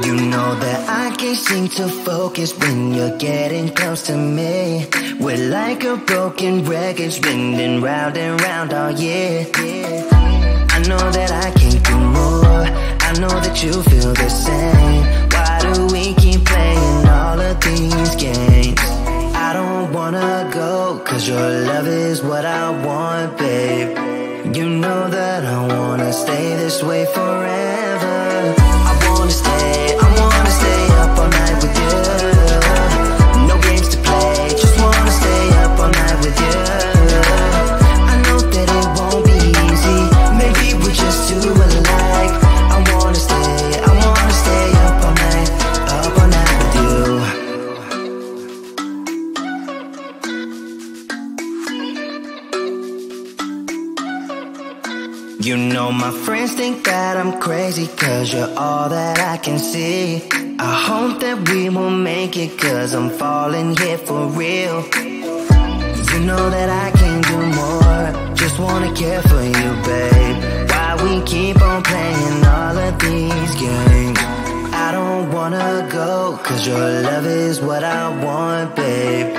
You know that I can't seem to focus when you're getting close to me. We're like a broken record spinning round and round all year. I know that I can't do more. I know that you feel the same. Why do we keep playing all of these games? I don't wanna go, cause your love is what I want, babe. You know that I wanna stay this way forever. I wanna stay up all night with you. No games to play, just wanna stay up all night with you. I know that it won't be easy, maybe we're just too alike. I wanna stay up all night with you. You know my friends think that I'm crazy, cause you're all that I can see. I hope that we will make it, cause I'm falling here for real. You know that I can't do more, just wanna care for you, babe. Why we keep on playing all of these games? I don't wanna go, cause your love is what I want, babe.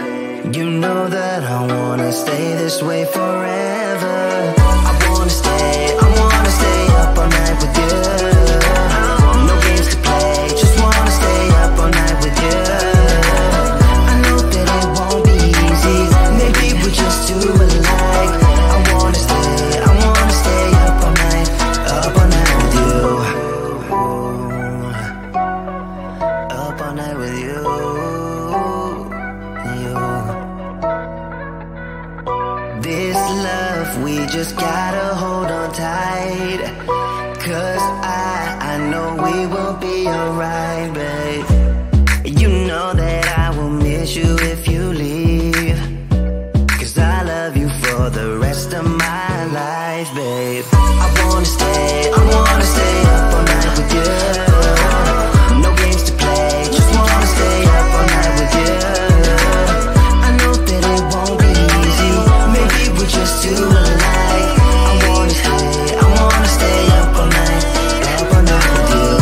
You know that I wanna stay this way forever. I wanna stay up all night with you. No games to play, just wanna stay up all night with you. I know that it won't be easy, maybe we're just too alike. I wanna stay up all night with you. Up all night with you. This love, we just gotta hold on tight, cause I know we will be alright, babe. You know that I will miss you if you leave, cause I love you for the rest of my life, babe. I wanna stay up all night with you. No games to play, just wanna stay up all night with you. I know that it won't be easy, maybe we're just too alike. I wanna stay up all night with you.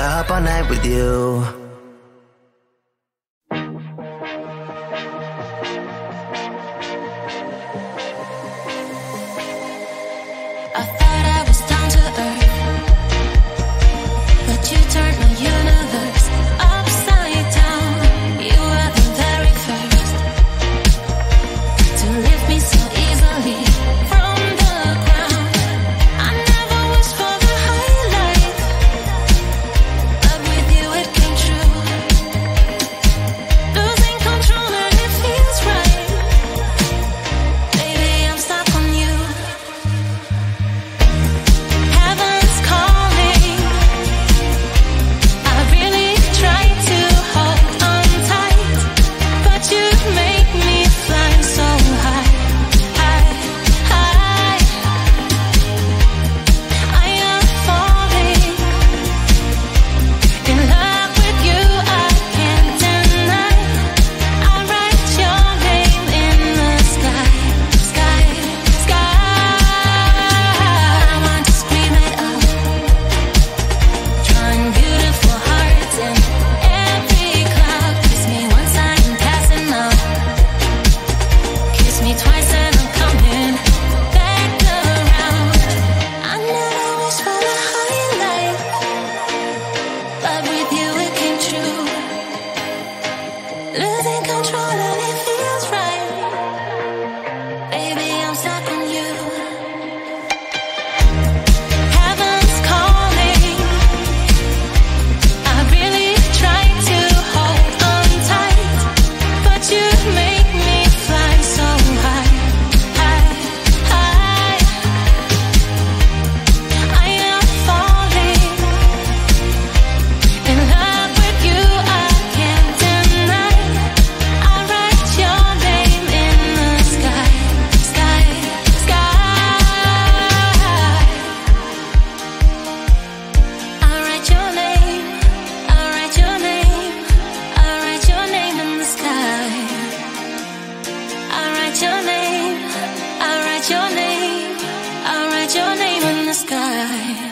Up all night with you. I thought I was down to earth, but you turned my universe upside down. You were the very first to lift me so easily from the ground. I never wished for the high life, but with you it came true. Losing control and it feels right. Baby, I'm stuck on you. sky.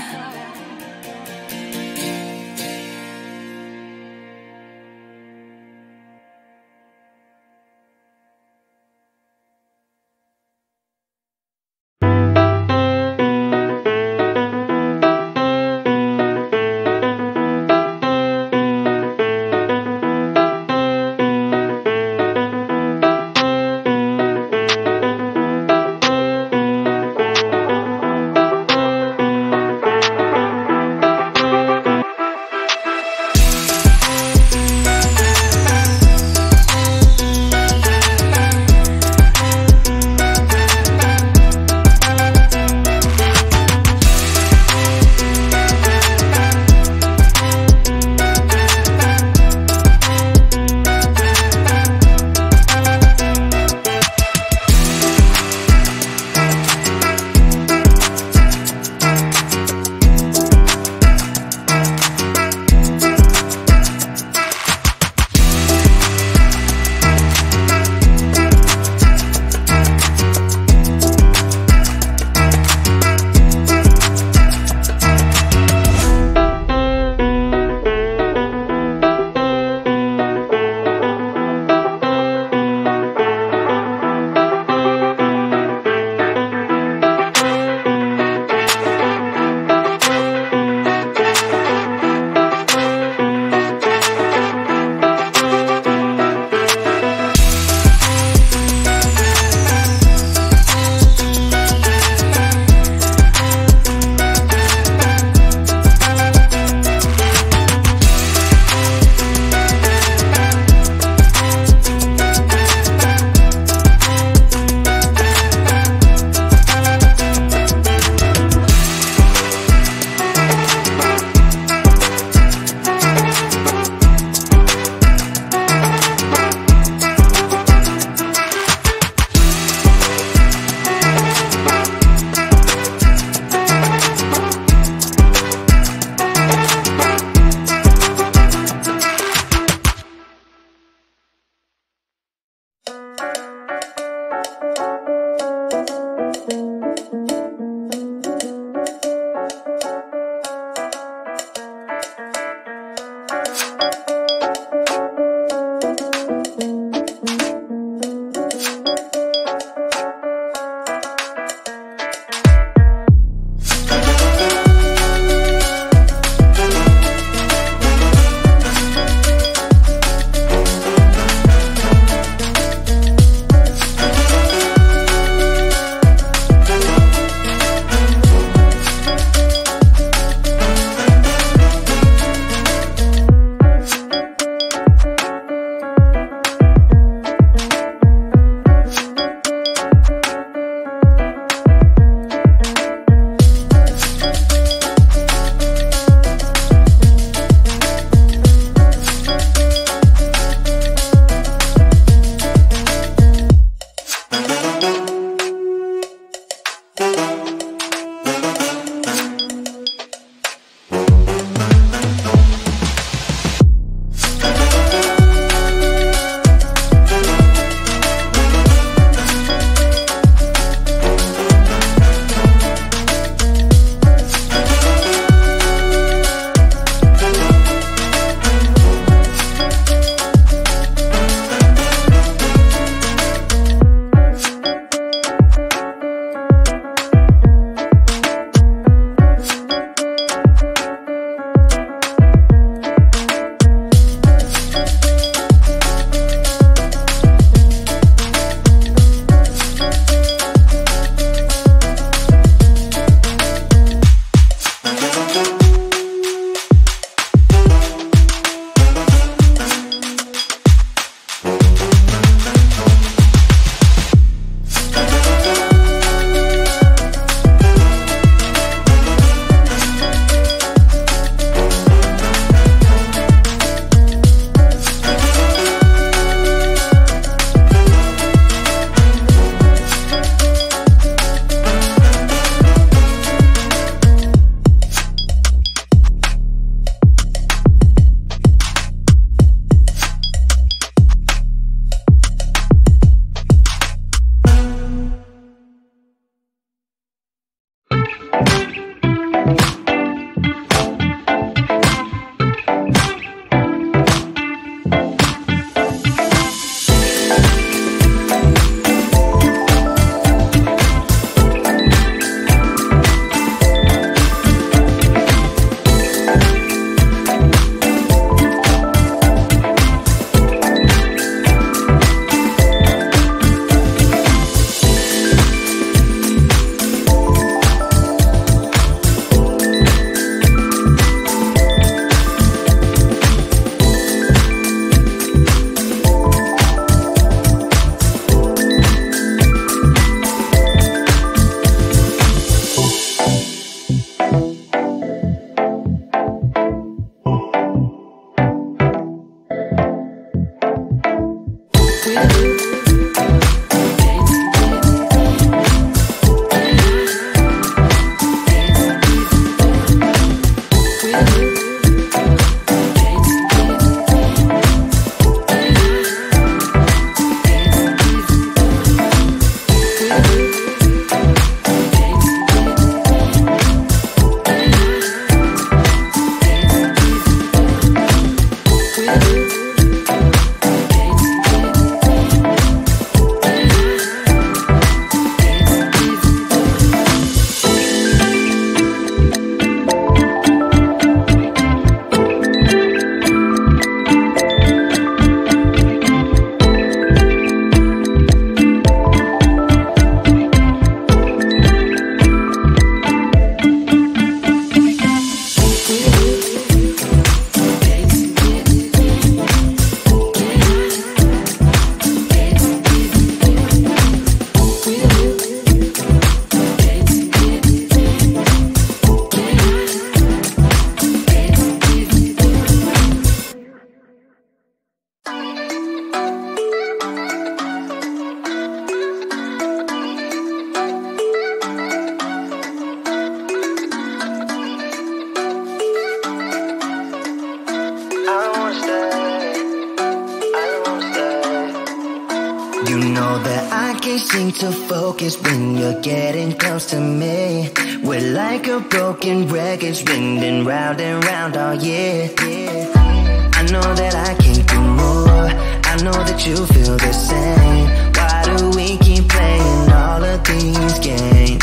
can't seem to focus when you're getting close to me. We're like a broken record, spinning round and round all year. I know that I can't do more, I know that you feel the same. Why do we keep playing all of these games?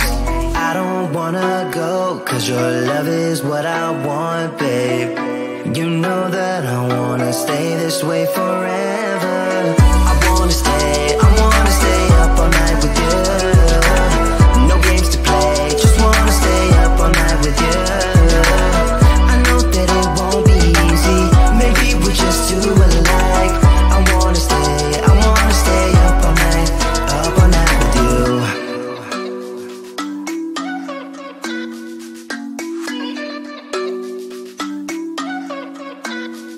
I don't wanna go, cause your love is what I want, babe. You know that I wanna stay this way forever. I wanna stay up all night with you. No games to play, just wanna stay up all night with you. I know that it won't be easy, maybe we're just too alike. I wanna stay up all night with you.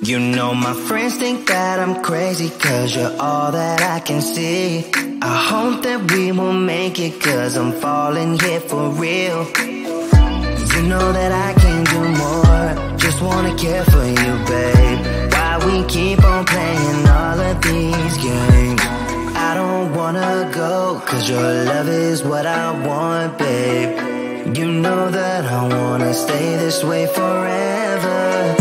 You know my friends think that I'm crazy, cause you're all that I can see. I hope that we will make it, cause I'm falling here for real. You know that I can't do more, just wanna care for you, babe. Why we keep on playing all of these games? I don't wanna go, cause your love is what I want, babe. You know that I wanna stay this way forever.